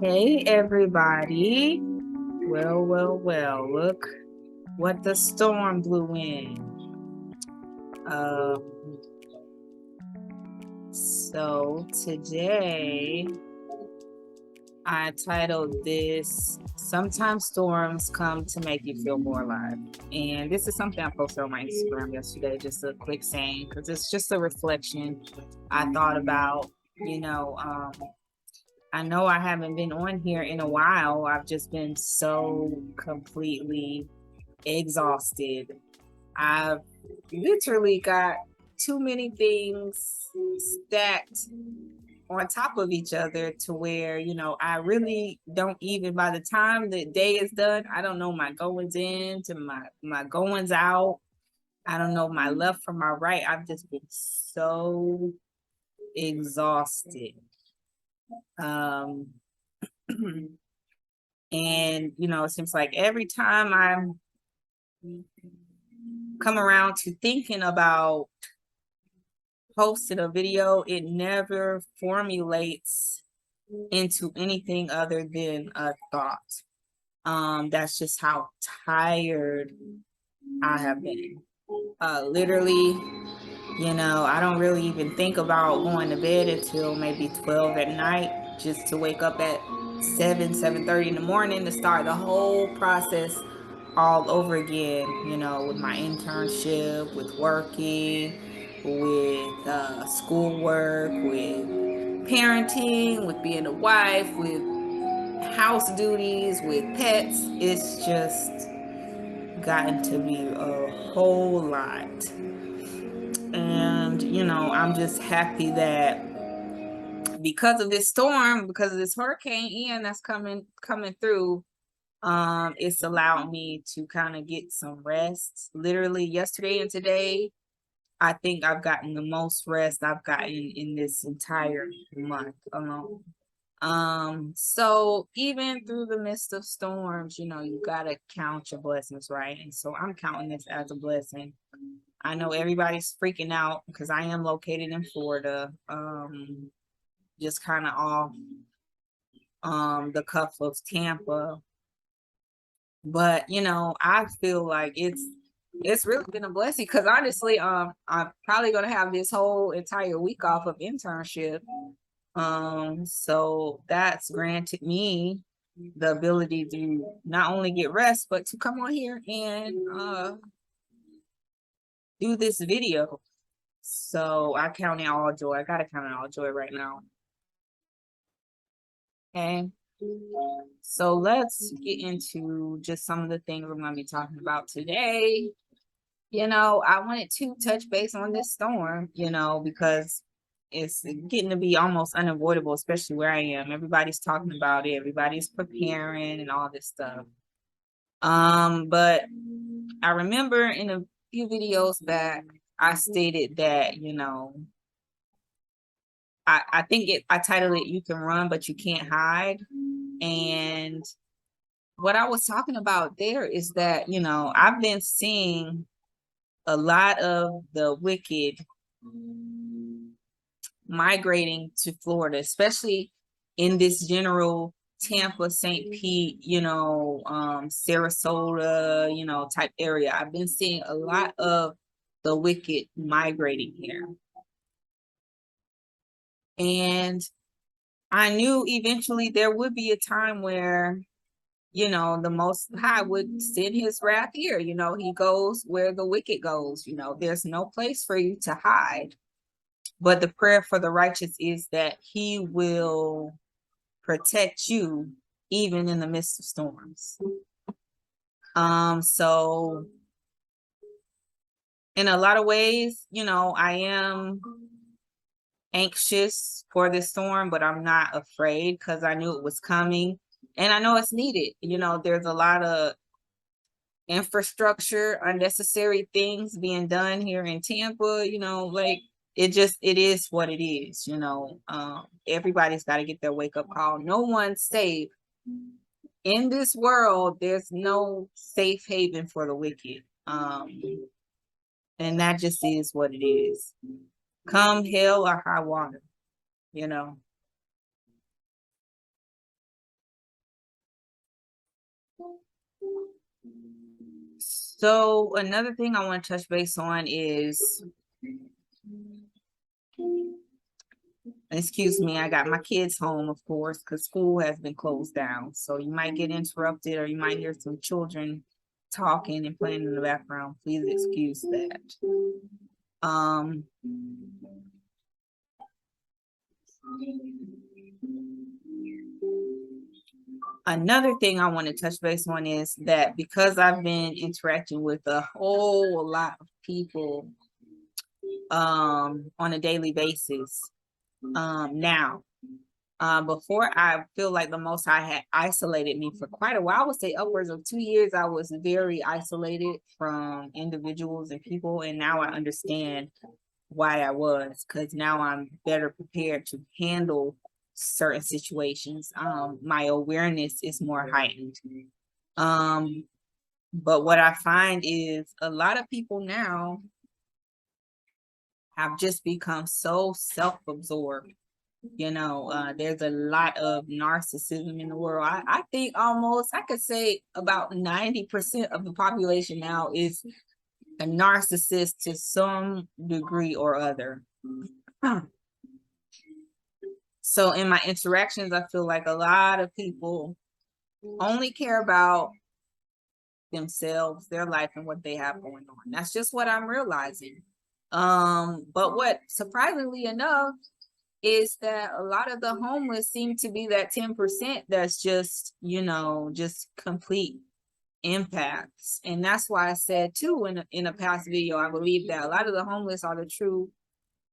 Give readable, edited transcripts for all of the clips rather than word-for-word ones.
Hey everybody. Well, look what the storm blew in. So today I titled this Sometimes Storms Come to Make You Feel More Alive. And this is something I posted on my Instagram yesterday, just a quick saying, because it's just a reflection I thought about, I know I haven't been on here in a while. I've just been so completely exhausted. I've literally got too many things stacked on top of each other to where, I really don't even, by the time the day is done, I don't know my goings in to my goings out. I don't know my left from my right. I've just been so exhausted. Um, and it seems like every time I'm come around to thinking about posting a video, it never formulates into anything other than a thought. That's just how tired I have been. Literally, I don't really even think about going to bed until maybe 12 at night, just to wake up at 7:30 in the morning to start the whole process all over again, with my internship, with working, with schoolwork, with parenting, with being a wife, with house duties, with pets. It's just gotten to be a whole lot. And, I'm just happy that because of this storm, because of this Hurricane Ian that's coming through, it's allowed me to kind of get some rest. Literally yesterday and today, I think I've gotten the most rest I've gotten in this entire month alone. So even through the midst of storms, you gotta count your blessings, right? And so I'm counting this as a blessing. I know everybody's freaking out because I am located in Florida, just kind of off the cuff of Tampa. But I feel like it's really been a blessing because honestly, I'm probably gonna have this whole entire week off of internship. So that's granted me the ability to not only get rest, but to come on here and do this video. So I count it all joy. I gotta count it all joy right now. Okay. So let's get into just some of the things we're going to be talking about today. I wanted to touch base on this storm, because it's getting to be almost unavoidable, especially where I am. Everybody's talking about it, everybody's preparing and all this stuff. But I remember in a few videos back, I stated that, I think I titled it "You Can Run, but You Can't Hide." And what I was talking about there is that, I've been seeing a lot of the wicked migrating to Florida, especially in this general Tampa, St. Pete, Sarasota, type area. I've been seeing a lot of the wicked migrating here. And I knew eventually there would be a time where, the Most High would send his wrath here. He goes where the wicked goes. There's no place for you to hide. But the prayer for the righteous is that he will protect you even in the midst of storms. So in a lot of ways, I am anxious for this storm, but I'm not afraid because I knew it was coming. And I know it's needed. There's a lot of infrastructure, unnecessary things being done here in Tampa, like it is what it is. Everybody's got to get their wake up call. No one's safe in this world. There's no safe haven for the wicked. And that just is what it is. Come hell or high water, you know. So another thing I want to touch base on is, excuse me, I got my kids home, of course, because school has been closed down. So you might get interrupted or you might hear some children talking and playing in the background. Please excuse that. Another thing I want to touch base on is that because I've been interacting with a whole lot of people on a daily basis now. Before, I feel like the Most High had isolated me for quite a while. I would say upwards of 2 years. I was very isolated from individuals and people, and now I understand why I was, because now I'm better prepared to handle certain situations. My awareness is more heightened. But what I find is a lot of people now have just become so self-absorbed. There's a lot of narcissism in the world. I think almost I could say about 90% of the population now is a narcissist to some degree or other. So in my interactions, I feel like a lot of people only care about themselves, their life, and what they have going on. That's just what I'm realizing. But what surprisingly enough is that a lot of the homeless seem to be that 10% that's just, just complete impacts. And that's why I said too in a past video, I believe that a lot of the homeless are the true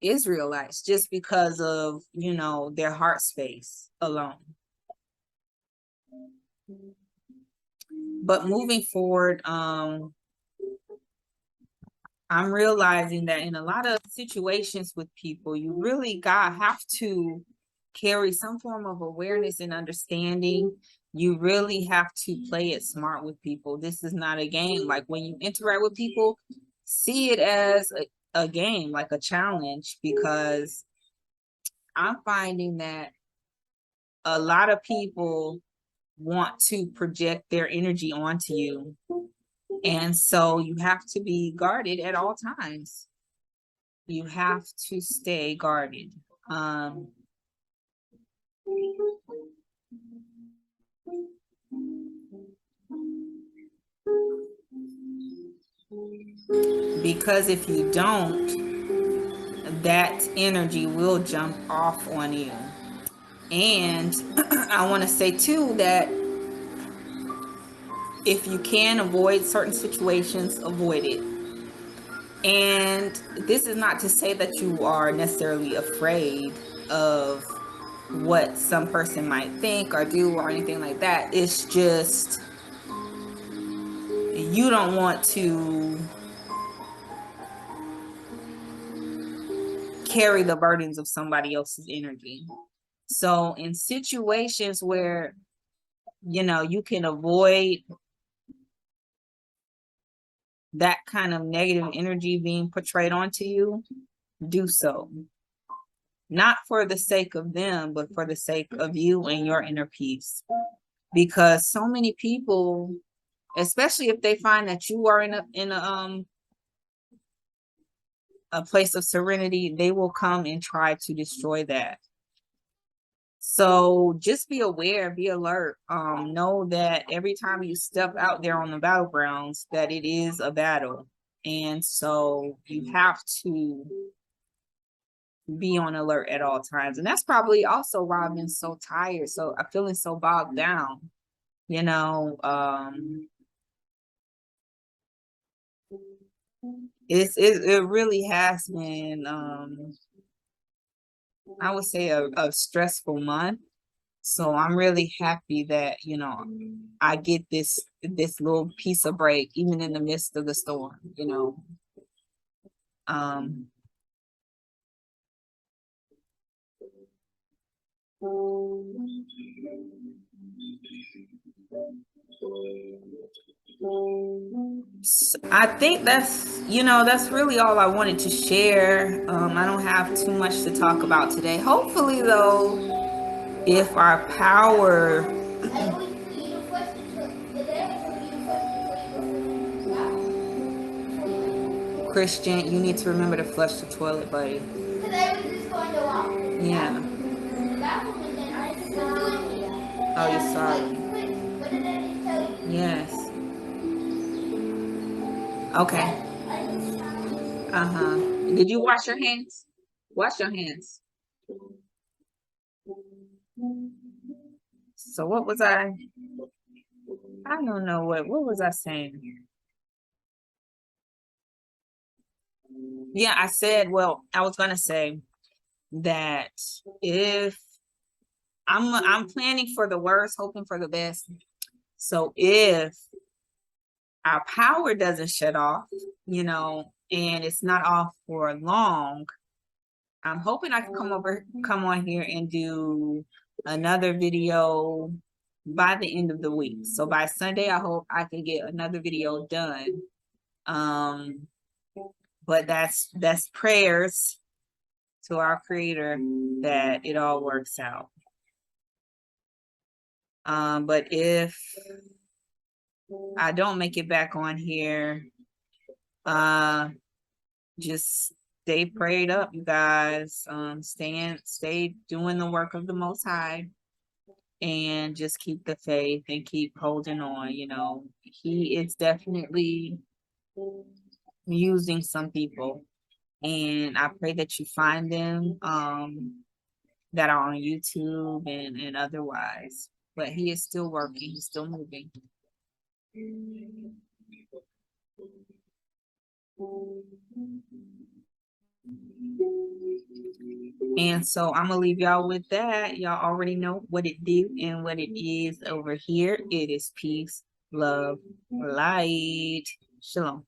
Israelites, just because of, their heart space alone. But moving forward, I'm realizing that in a lot of situations with people, you really have to carry some form of awareness and understanding. You really have to play it smart with people. This is not a game. Like when you interact with people, see it as a game, like a challenge, because I'm finding that a lot of people want to project their energy onto you. And so you have to be guarded at all times. You have to stay guarded. Because if you don't, that energy will jump off on you. And I want to say too that if you can avoid certain situations, avoid it. And this is not to say that you are necessarily afraid of what some person might think or do or anything like that. It's just you don't want to carry the burdens of somebody else's energy. So in situations where, you can avoid that kind of negative energy being portrayed onto you, do so. Not for the sake of them, but for the sake of you and your inner peace. Because so many people, especially if they find that you are in a place of serenity, they will come and try to destroy that. So just be aware, be alert. Know that every time you step out there on the battlegrounds, that it is a battle. And so you have to be on alert at all times. And that's probably also why I've been so tired. So I'm feeling so bogged down, it really has been I would say a stressful month. So I'm really happy that, I get this little piece of break, even in the midst of the storm, Um, I think that's really all I wanted to share. I don't have too much to talk about today. Hopefully, though, if our power, Christian, you need to remember to flush the toilet, buddy. Yeah. Oh, you're sorry. Yes. Okay. Uh-huh. Did you wash your hands? Wash your hands. So what was I don't know what was I saying? Yeah, I said, well, I was gonna say that if I'm planning for the worst, hoping for the best. So if our power doesn't shut off, and it's not off for long, I'm hoping I can come on here and do another video by the end of the week. So by Sunday, I hope I can get another video done. But that's prayers to our Creator that it all works out. But if I don't make it back on here, just stay prayed up, you guys. Stay doing the work of the Most High, and just keep the faith and keep holding on. He is definitely using some people, and I pray that you find them that are on YouTube and otherwise. But he is still working, he's still moving. And so I'm gonna leave y'all with that. Y'all already know what it do and what it is over here. It is peace, love, light. Shalom.